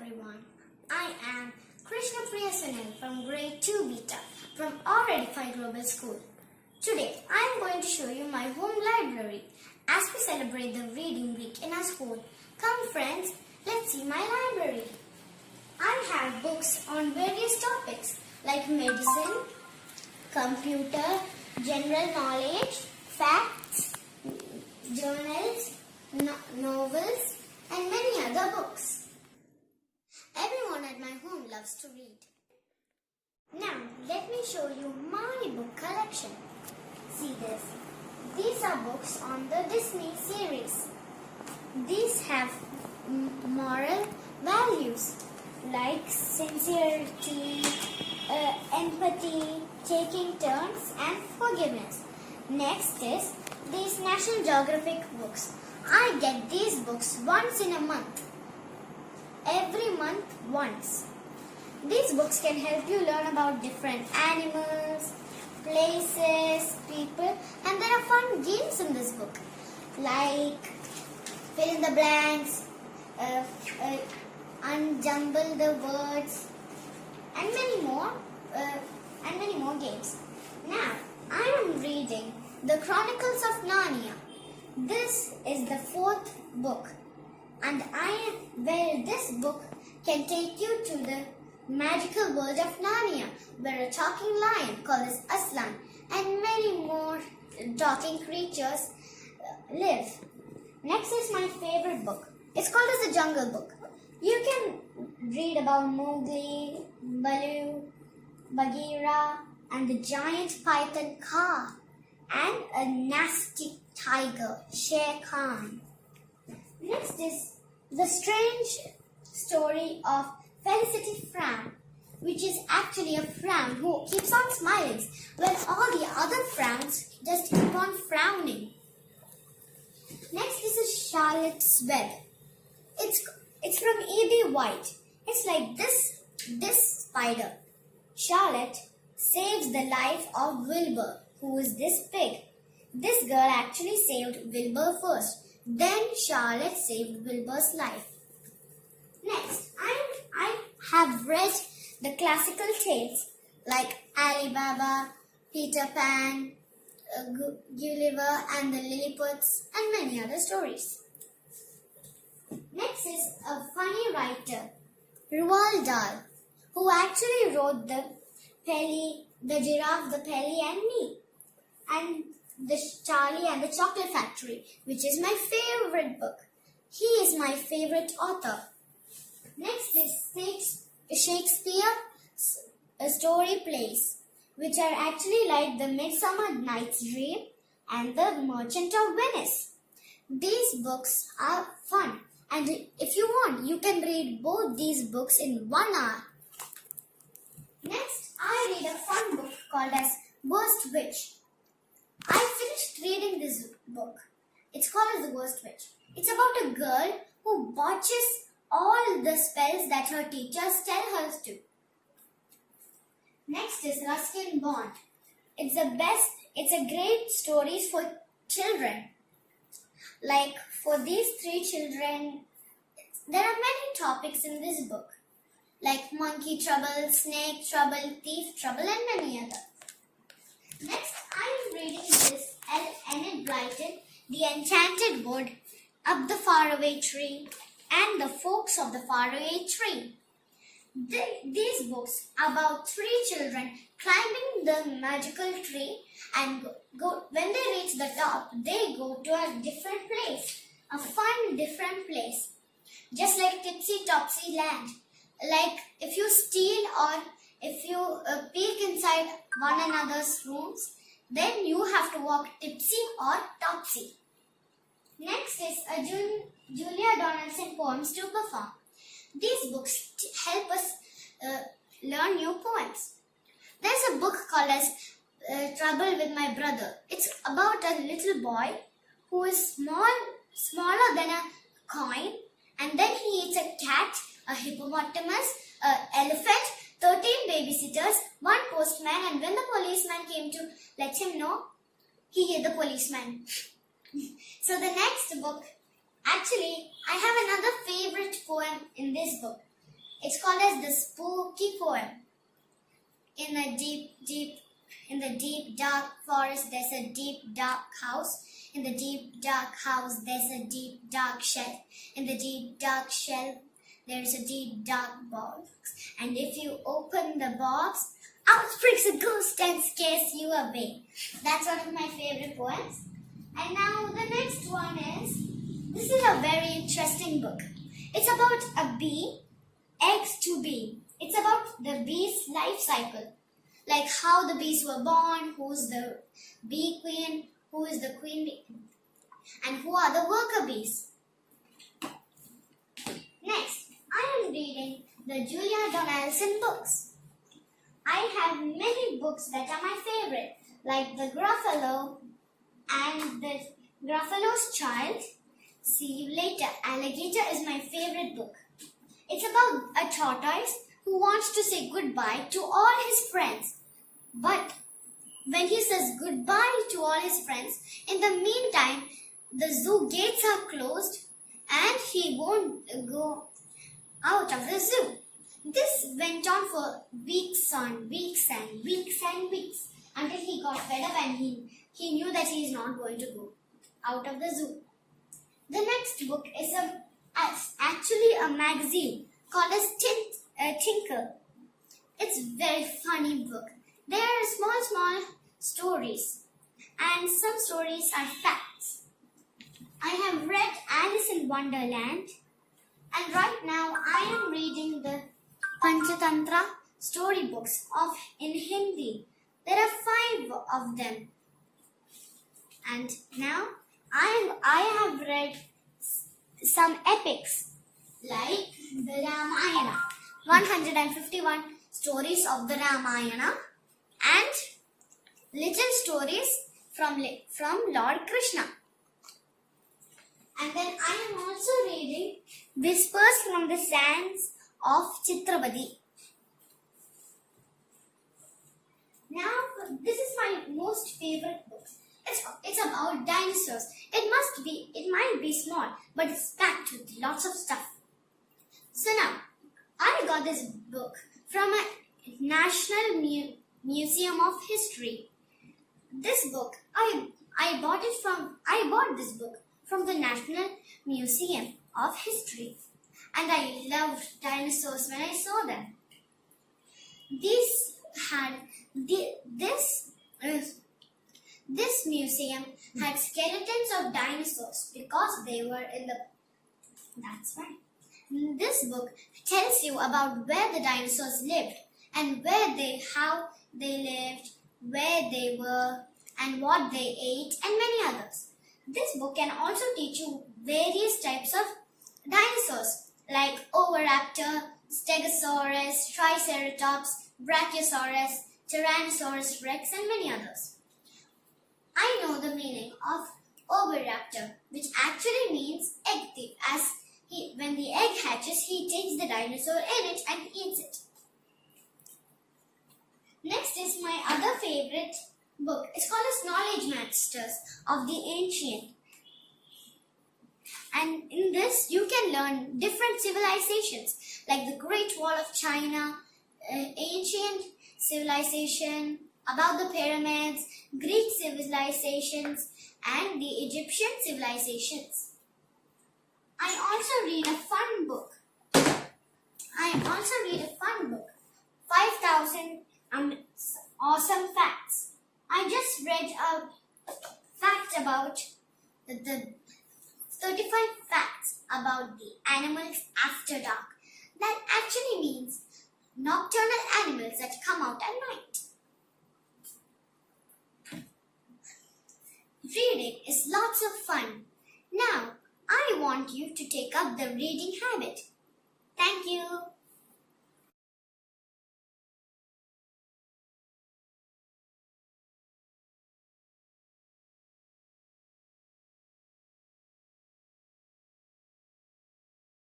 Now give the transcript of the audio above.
everyone. I am Krishna Priya from grade 2 Beta from Already Global School. Today I am going to show you my home library as we celebrate the reading week in our school. Come friends, let's see my library. I have books on various topics like medicine, computer, general knowledge, facts, journals, novels and many other books. Everyone at my home loves to read. Now, let me show you my book collection. See this. These are books on the Disney series. These have moral values like sincerity, empathy, taking turns and forgiveness. Next is these National Geographic books. I get these books once in a month. Every month once. These books can help you learn about different animals, places, people, and there are fun games in this book like fill in the blanks, unjumble the words, and many more games. Now I am reading The Chronicles of Narnia. This is the 4th book, and where this book can take you to the magical world of Narnia, where a talking lion called as Aslan and many more talking creatures live. Next is my favorite book. It's called as the Jungle Book. You can read about Mowgli, Baloo, Bagheera, and the giant python Kaa, and a nasty tiger, Shere Khan. Next is the strange story of Felicity Frown, which is actually a frown who keeps on smiling when all the other frowns just keep on frowning. Next is Charlotte's Web. It's from E.B. White. It's like this spider. Charlotte saves the life of Wilbur, who is this pig. This girl actually saved Wilbur first. Then Charlotte saved Wilbur's life. Next, I have read the classical tales like Ali Baba, Peter Pan, Gulliver and the Lilliputians and many other stories. Next is a funny writer, Roald Dahl, who actually wrote the Giraffe, the Pelly and Me, and the Charlie and the Chocolate Factory, which is my favorite book. He is my favorite author. Next is Shakespeare's story plays, which are actually like the Midsummer Night's Dream and the Merchant of Venice. These books are fun, and if you want, you can read both these books in 1 hour. Next, I read a fun book called as Worst Witch. I finished reading this book. It's called as The Worst Witch. It's about a girl who botches all the spells that her teachers tell her to. Next is Ruskin Bond. It's a great stories for children. Like for these 3 children, there are many topics in this book. Like monkey trouble, snake trouble, thief trouble and many others. Next, I am reading this Enid Blyton, The Enchanted Wood, Up the Faraway Tree, and The Folks of the Faraway Tree. These books are about 3 children climbing the magical tree, and when they reach the top, they go to a different place, a fun different place, just like Tipsy Topsy Land. Like if you steal or if you peek inside one another's rooms, then you have to walk tipsy or topsy. Next is a Julia Donaldson poems to perform. These books help us learn new poems. There's a book called as Trouble with My Brother. It's about a little boy who is smaller than a coin, and then he eats a cat, a hippopotamus, an elephant, 13 babysitters, 1 postman, and when the policeman came to let him know, he hit the policeman. So the next book, actually, I have another favorite poem in this book. It's called as the spooky poem. In the deep dark forest, there's a deep dark house. In the deep dark house, there's a deep dark shell. In the deep dark shell, there's a deep dark box. And if you open the box, out springs a ghost and scares you away. That's one of my favorite poems. And now the next one is, this is a very interesting book. It's about a bee, eggs to bee. It's about the bee's life cycle. Like how the bees were born, who's the bee queen, who is the queen bee, and who are the worker bees. Next, I am reading the Julia Donaldson books. I have many books that are my favorite, like The Gruffalo and The Gruffalo's Child. See You Later, Alligator is my favorite book. It's about a tortoise who wants to say goodbye to all his friends. But when he says goodbye to all his friends, in the meantime, the zoo gates are closed and he won't go out of the zoo. This went on for weeks and weeks until he got fed up and he knew that he is not going to go out of the zoo. The next book is actually a magazine called as Tinker. It's a very funny book. There are small stories, and some stories are facts. I have read Alice in Wonderland, and right now I am reading the Panchatantra storybooks in Hindi. There are 5 of them. And now I have read some epics like the Ramayana, 151 stories of the Ramayana, and little stories from Lord Krishna. And then I am also reading Whispers from the Sands of Chitrabadi. Now, this is my most favorite book. It's about dinosaurs. It might be small, but it's packed with lots of stuff. So now, I got this book from a National Museum of History. This book, I bought this book from the National Museum of History, and I loved dinosaurs when I saw them. This museum had skeletons of dinosaurs because they were in the... That's right. This book tells you about where the dinosaurs lived and how they lived, where they were, and what they ate, and many others. This book can also teach you various types of dinosaurs like Oviraptor, Stegosaurus, Triceratops, Brachiosaurus, Tyrannosaurus Rex, and many others. I know the meaning of Oviraptor, which actually means egg thief, as when the egg hatches, he takes the dinosaur in it and eats it. Next is my other favorite book. It's called as Knowledge Masters of the Ancient. And in this, you can learn different civilizations like the Great Wall of China, ancient civilization, about the pyramids, Greek civilizations, and the Egyptian civilizations. I also read a fun book. 5,000 Awesome Facts. I just read a fact about the 35 facts about the animals after dark. That actually means nocturnal animals that come out at night. Reading is lots of fun. Now, I want you to take up the reading habit. Thank you.